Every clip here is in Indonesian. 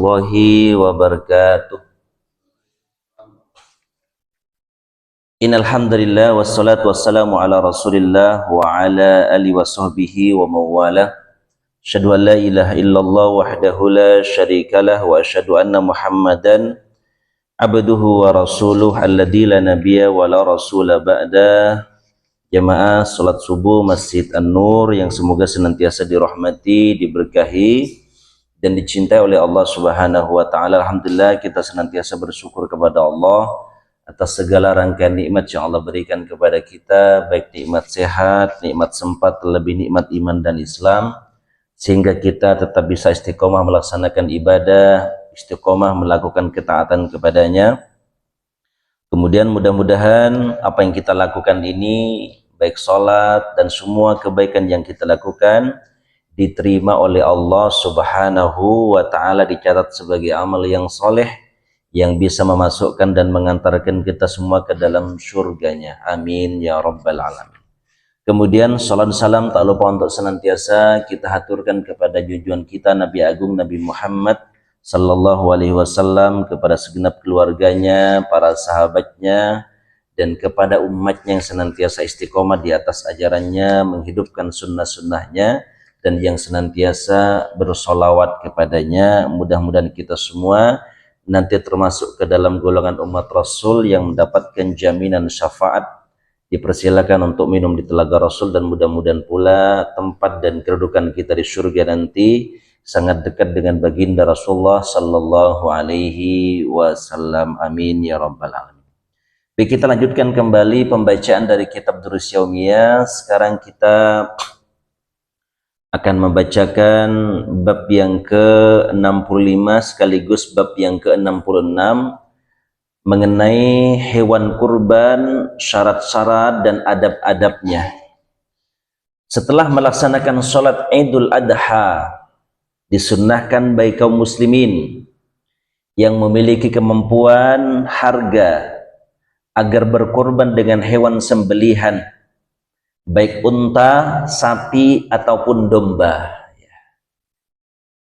warahmatullahi wabarakatuh. Innal hamdalillah wassalatu wassalamu ala Rasulillah wa ala alihi wa sahbihi wa mawala. Asyhadu an la ilaha illallah wahdahu la syarikalah wa asyhadu anna Muhammadan abduhu wa rasuluh alladzi la nabiyya wa la rasula ba'da. Jamaah salat subuh Masjid An-Nur yang semoga senantiasa dirahmati, diberkahi dan dicintai oleh Allah Subhanahu wa taala. Alhamdulillah kita senantiasa bersyukur kepada Allah atas segala rangkaian nikmat yang Allah berikan kepada kita, baik nikmat sehat, nikmat sempat, terlebih nikmat iman dan Islam, sehingga kita tetap bisa istiqomah melaksanakan ibadah, istiqomah melakukan ketaatan kepadanya. Kemudian mudah-mudahan apa yang kita lakukan ini, baik sholat dan semua kebaikan yang kita lakukan, diterima oleh Allah Subhanahu wa ta'ala, dicatat sebagai amal yang soleh yang bisa memasukkan dan mengantarkan kita semua ke dalam surganya. Amin ya rabbal alamin. Kemudian salam salam tak lupa untuk senantiasa kita haturkan kepada junjungan kita Nabi Agung Nabi Muhammad sallallahu alaihi wasallam, kepada segenap keluarganya, para sahabatnya, dan kepada umatnya yang senantiasa istiqomah di atas ajarannya, menghidupkan sunnah-sunnahnya, dan yang senantiasa bersolawat kepadanya. Mudah-mudahan kita semua nanti termasuk ke dalam golongan umat Rasul yang mendapatkan jaminan syafaat. Dipersilakan untuk minum di telaga Rasul, dan mudah-mudahan pula tempat dan kedudukan kita di surga nanti sangat dekat dengan baginda Rasulullah sallallahu alaihi wasallam. Amin ya rabbal alamin. Baik, kita lanjutkan kembali pembacaan dari kitab Durus Yaumiyah. Sekarang kita akan membacakan bab yang ke-65 sekaligus bab yang ke-66 mengenai hewan kurban, syarat-syarat dan adab-adabnya. Setelah melaksanakan sholat Idul Adha, disunnahkan bagi kaum muslimin yang memiliki kemampuan harga agar berkorban dengan hewan sembelihan, baik unta, sapi ataupun domba.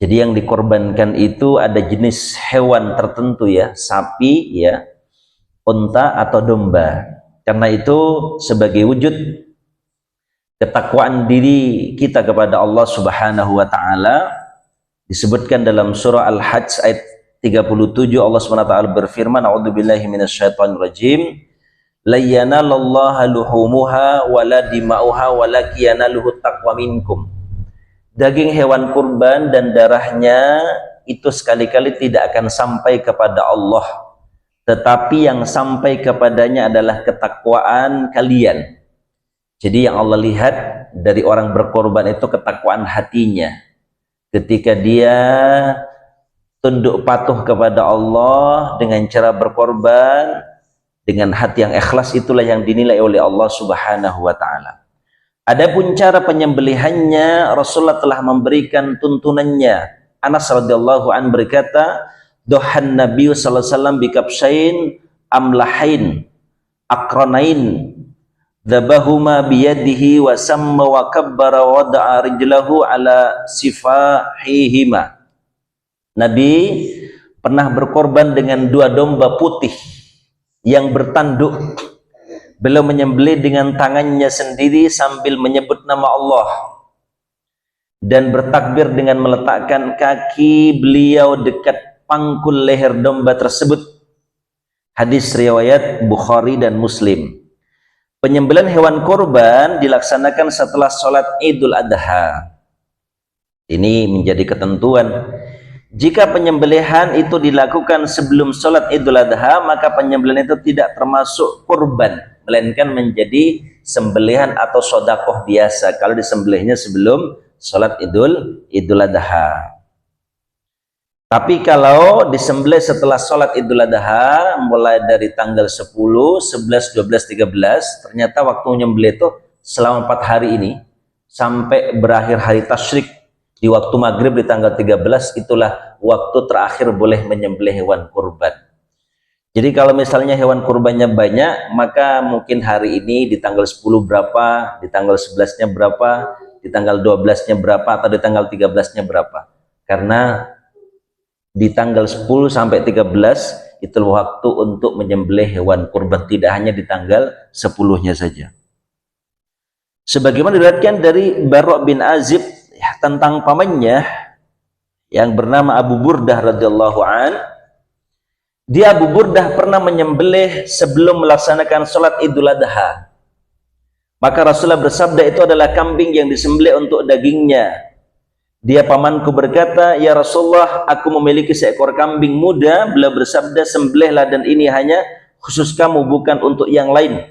Jadi yang dikorbankan itu ada jenis hewan tertentu ya, sapi ya, unta atau domba. Karena itu sebagai wujud ketakwaan diri kita kepada Allah Subhanahu wa taala, disebutkan dalam surah Al-Hajj ayat 37, Allah SWT berfirman, a'udzubillahi minasyaitonirrajim, la yanalallaha luhumuha wala dima'uha walakin yanaluhu taqwa minkum. Daging hewan kurban dan darahnya itu sekali-kali tidak akan sampai kepada Allah, tetapi yang sampai kepadanya adalah ketakwaan kalian. Jadi yang Allah lihat dari orang berkorban itu ketakwaan hatinya. Ketika dia tunduk patuh kepada Allah dengan cara berkorban dengan hati yang ikhlas, itulah yang dinilai oleh Allah Subhanahu wa taala. Adapun cara penyembelihannya, Rasulullah telah memberikan tuntunannya. Anas radhiyallahu an berkata, dohan Nabi sallallahu alaihi wasallam bikabshain amlahain akranain dzabahuma biyadihi wa samma wa kabbara wa da'a rijlahu ala sifahihima. Nabi pernah berkorban dengan 2 domba putih yang bertanduk. Beliau menyembelih dengan tangannya sendiri sambil menyebut nama Allah dan bertakbir dengan meletakkan kaki beliau dekat pangkul leher domba tersebut. Hadis riwayat Bukhari dan Muslim. Penyembelihan hewan korban dilaksanakan setelah sholat Idul Adha. Ini menjadi ketentuan. Jika penyembelihan itu dilakukan sebelum sholat Idul Adha, maka penyembelihan itu tidak termasuk kurban, melainkan menjadi sembelihan atau sodakoh biasa kalau disembelihnya sebelum sholat Idul Adha. Tapi kalau disembelih setelah sholat Idul Adha, mulai dari tanggal 10, 11, 12, 13, ternyata waktu menyembelih itu selama 4 hari ini sampai berakhir hari tasyrik di waktu maghrib di tanggal 13, itulah waktu terakhir boleh menyembelih hewan kurban. Jadi kalau misalnya hewan kurbannya banyak, maka mungkin hari ini di tanggal 10 berapa, di tanggal 11-nya berapa, di tanggal 12-nya berapa, atau di tanggal 13-nya berapa. Karena di tanggal 10 sampai 13 itu waktu untuk menyembelih hewan kurban, tidak hanya di tanggal 10-nya saja. Sebagaimana diriwayatkan dari Bara' bin Azib ya, tentang pamannya yang bernama Abu Burdah radhiyallahu an. Dia Abu Burdah pernah menyembelih sebelum melaksanakan sholat Idul Adha. Maka Rasulullah bersabda, itu adalah kambing yang disembelih untuk dagingnya. Dia pamanku berkata, ya Rasulullah, aku memiliki seekor kambing muda. Beliau bersabda, sembelihlah dan ini hanya khusus kamu, bukan untuk yang lain.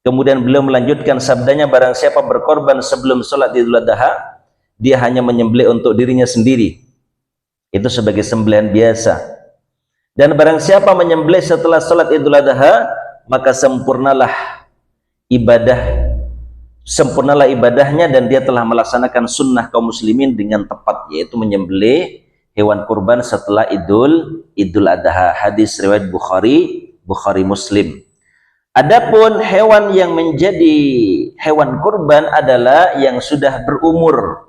Kemudian beliau melanjutkan sabdanya, barang siapa berkorban sebelum sholat Idul Adha, dia hanya menyembelih untuk dirinya sendiri. Itu sebagai sembelihan biasa. Dan barang siapa menyembelih setelah sholat Idul Adha, maka sempurnalah ibadahnya dan dia telah melaksanakan sunnah kaum muslimin dengan tepat, yaitu menyembelih hewan kurban setelah Idul Adha. Hadis riwayat Bukhari Muslim. Adapun hewan yang menjadi hewan kurban adalah yang sudah berumur.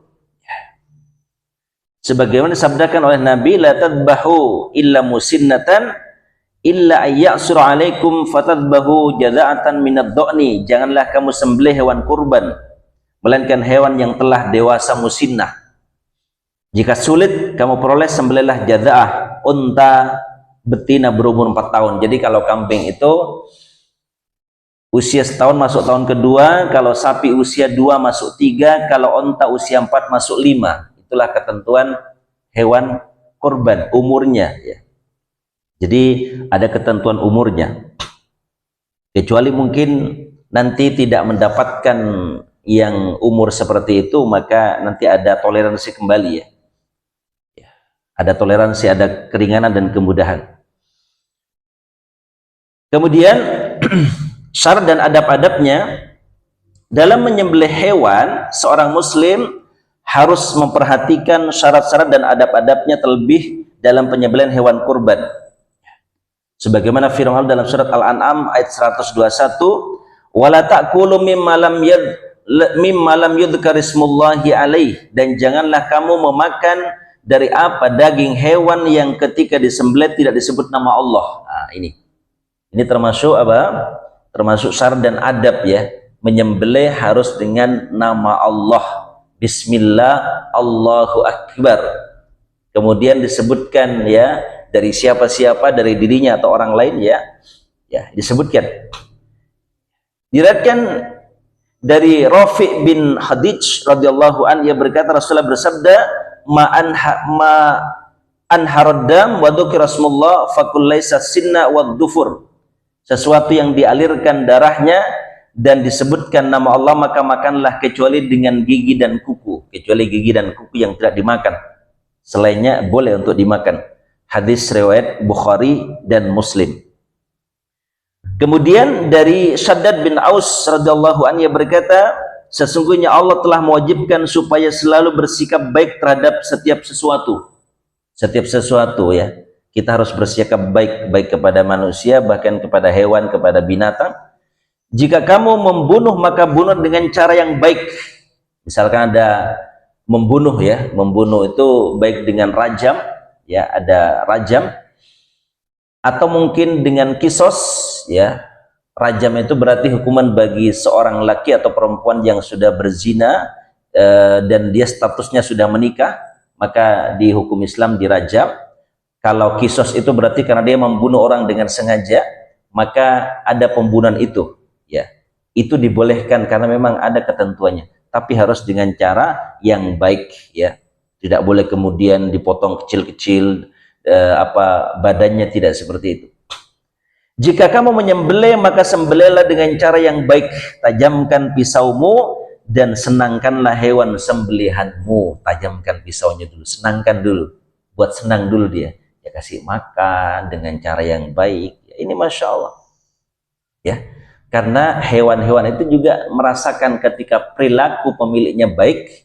Sebagaimana disabdakan oleh Nabi, la tadbahu illa musinnatan illa ayyasur alaikum fatadbahu jaza'atan minad do'ni. Janganlah kamu sembelih hewan kurban melainkan hewan yang telah dewasa musinnah. Jika sulit kamu peroleh, sembelihlah jaza'ah, unta betina berumur 4 tahun. Jadi kalau kambing itu usia setahun masuk tahun kedua, kalau sapi usia 2 masuk 3, kalau unta usia 4 masuk 5. Itulah ketentuan hewan kurban umurnya ya. Jadi ada ketentuan umurnya. Kecuali mungkin nanti tidak mendapatkan yang umur seperti itu, maka nanti ada toleransi kembali ya. Ada toleransi, ada keringanan dan kemudahan. Kemudian syarat dan adab-adabnya dalam menyembelih hewan, seorang muslim harus memperhatikan syarat-syarat dan adab-adabnya terlebih dalam penyembelihan hewan kurban. Sebagaimana firman dalam surat Al-An'am ayat 121, wala ta'kulu mimma lam yudhkar ismullahi alaih, dan janganlah kamu memakan dari apa daging hewan yang ketika disembelih tidak disebut nama Allah. Nah, ini termasuk apa? Termasuk syarat dan adab ya. Menyembelih harus dengan nama Allah. Bismillah, Allahu Akbar. Kemudian disebutkan ya dari siapa-siapa, dari dirinya atau orang lain ya disebutkan. Diriwayatkan dari Rafi' bin Khadij radhiyallahu an, ia berkata Rasulullah bersabda, ma anharaddam wa dzukira rasmullah fakul laisa sinna wad dufur. Sesuatu yang dialirkan darahnya dan disebutkan nama Allah, maka makanlah kecuali dengan gigi dan kuku, kecuali gigi dan kuku yang tidak dimakan, selainnya boleh untuk dimakan. Hadis riwayat Bukhari dan Muslim. Kemudian dari Shaddad bin Aus radhiyallahu anhu, ia berkata, sesungguhnya Allah telah mewajibkan supaya selalu bersikap baik terhadap setiap sesuatu. Setiap sesuatu ya, kita harus bersikap baik kepada manusia, bahkan kepada hewan, kepada binatang. Jika kamu membunuh, maka bunuh dengan cara yang baik. Misalkan ada membunuh ya, membunuh itu baik dengan rajam ya, ada rajam, atau mungkin dengan kisos ya. Rajam itu berarti hukuman bagi seorang laki atau perempuan yang sudah berzina dan dia statusnya sudah menikah, maka di hukum Islam dirajam. Kalau kisos itu berarti karena dia membunuh orang dengan sengaja, maka ada pembunuhan itu ya. Itu dibolehkan karena memang ada ketentuannya, tapi harus dengan cara yang baik ya. Tidak boleh kemudian dipotong kecil-kecil badannya, tidak seperti itu. Jika kamu menyembelih, maka sembelihlah dengan cara yang baik. Tajamkan pisaumu dan senangkanlah hewan sembelihanmu. Tajamkan pisaunya dulu, senangkan dulu, buat senang dulu dia. Ya kasih makan dengan cara yang baik. Ya, ini masya Allah. Ya, karena hewan-hewan itu juga merasakan ketika perilaku pemiliknya baik,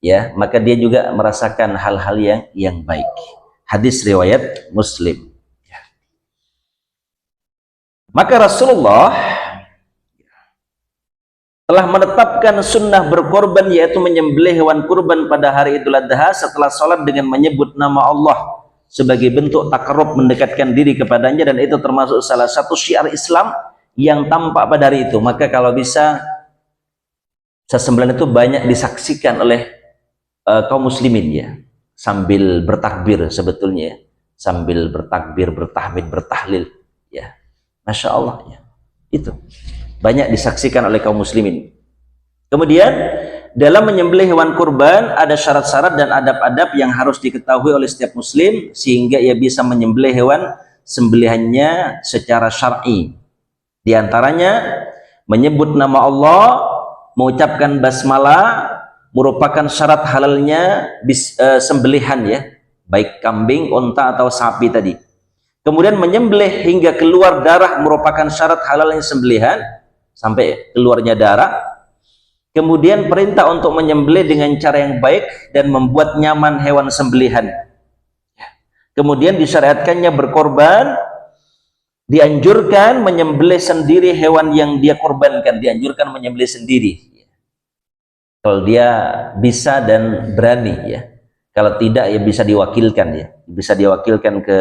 ya, maka dia juga merasakan hal-hal yang baik. Hadis riwayat Muslim. Maka Rasulullah telah menetapkan sunnah berkorban, yaitu menyembelih hewan kurban pada hari Idul Adha setelah sholat dengan menyebut nama Allah sebagai bentuk takarrub, mendekatkan diri kepadanya, dan itu termasuk salah satu syiar Islam yang tampak pada hari itu. Maka kalau bisa sesembelihan itu banyak disaksikan oleh kaum muslimin ya, sambil bertakbir sebetulnya ya, sambil bertakbir, bertahmid, bertahlil ya, Masya Allah ya, itu banyak disaksikan oleh kaum muslimin. Kemudian dalam menyembelih hewan kurban ada syarat-syarat dan adab-adab yang harus diketahui oleh setiap muslim sehingga ia bisa menyembelih hewan sembelihannya secara syar'i. Di antaranya menyebut nama Allah, mengucapkan basmalah merupakan syarat halalnya sembelihan ya, baik kambing, unta atau sapi tadi. Kemudian menyembelih hingga keluar darah merupakan syarat halalnya sembelihan, sampai keluarnya darah. Kemudian perintah untuk menyembelih dengan cara yang baik dan membuat nyaman hewan sembelihan. Kemudian disyariatkannya berkorban, dianjurkan menyembelih sendiri hewan yang dia korbankan, dianjurkan menyembelih sendiri kalau dia bisa dan berani ya. Kalau tidak ya bisa diwakilkan ya, bisa diwakilkan ke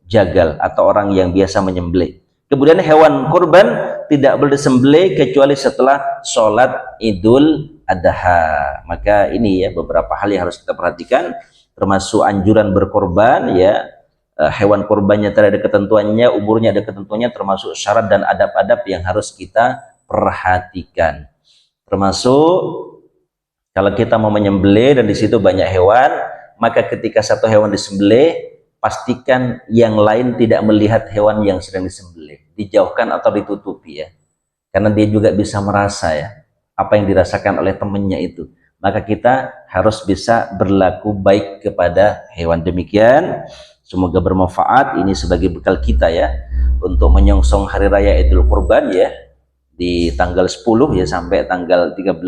jagal atau orang yang biasa menyembelih. Kemudian hewan kurban tidak boleh disembelih kecuali setelah sholat Idul Adha. Maka ini ya beberapa hal yang harus kita perhatikan, termasuk anjuran berkorban ya. Hewan kurbannya ada ketentuannya, umurnya ada ketentuannya, termasuk syarat dan adab-adab yang harus kita perhatikan. Termasuk kalau kita mau menyembelih dan di situ banyak hewan, maka ketika satu hewan disembelih, pastikan yang lain tidak melihat hewan yang sedang disembelih, dijauhkan atau ditutupi ya, karena dia juga bisa merasa ya apa yang dirasakan oleh temannya itu. Maka kita harus bisa berlaku baik kepada hewan. Demikian, semoga bermanfaat. Ini sebagai bekal kita ya untuk menyongsong hari raya Idul Kurban ya, di tanggal 10 ya sampai tanggal 13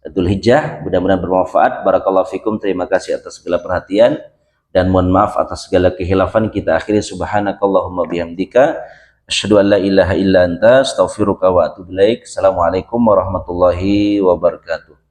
Dzulhijjah. Mudah-mudahan bermanfaat. Barakallahu fikum. Terima kasih atas segala perhatian dan mohon maaf atas segala kehilafan. Kita akhiri subhanakallahumma bihamdika asyhadu an la ilaha illa anta astaghfiruka wa atubu ilaik. Assalamualaikum warahmatullahi wabarakatuh.